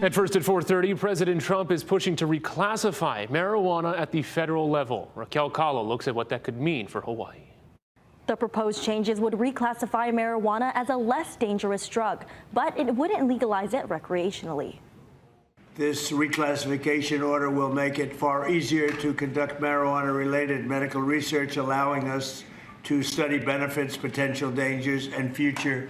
At first at 4:30, President Trump is pushing to reclassify marijuana at the federal level. Raquel Kahlo looks at what that could mean for Hawaii. The proposed changes would reclassify marijuana as a less dangerous drug, but it wouldn't legalize it recreationally. This reclassification order will make it far easier to conduct marijuana-related medical research, allowing us to study benefits, potential dangers, and future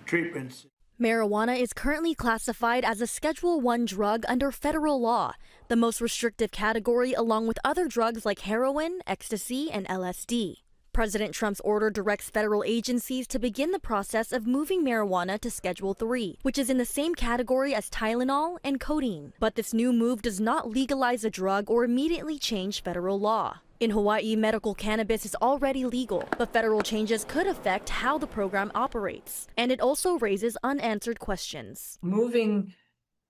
treatments. Marijuana is currently classified as a Schedule I drug under federal law, the most restrictive category along with other drugs like heroin, ecstasy, and LSD. President Trump's order directs federal agencies to begin the process of moving marijuana to Schedule III, which is in the same category as Tylenol and codeine. But this new move does not legalize a drug or immediately change federal law. In Hawaii, medical cannabis is already legal, but federal changes could affect how the program operates. And it also raises unanswered questions. Moving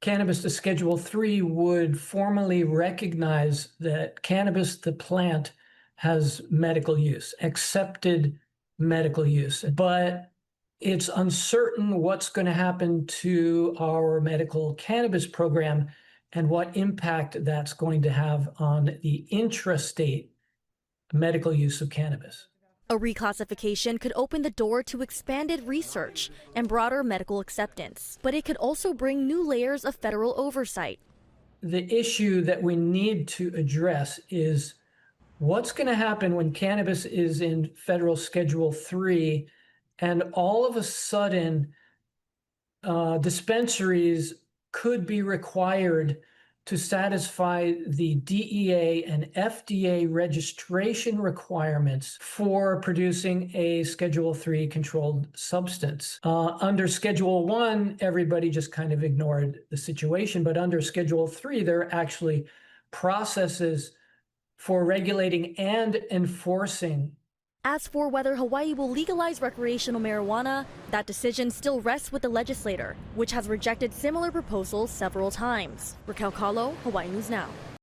cannabis to Schedule III would formally recognize that cannabis, the plant, has medical use, accepted medical use. But it's uncertain what's going to happen to our medical cannabis program and what impact that's going to have on the intrastate medical use of cannabis. A reclassification could open the door to expanded research and broader medical acceptance, but it could also bring new layers of federal oversight. The issue that we need to address is what's going to happen when cannabis is in federal Schedule III and all of a sudden dispensaries could be required to satisfy the DEA and FDA registration requirements for producing a Schedule III controlled substance. Under Schedule I, everybody just kind of ignored the situation, but under Schedule III, there are actually processes for regulating and enforcing. As for whether Hawaii will legalize recreational marijuana, that decision still rests with the legislature, which has rejected similar proposals several times. Raquel Kahlo, Hawaii News Now.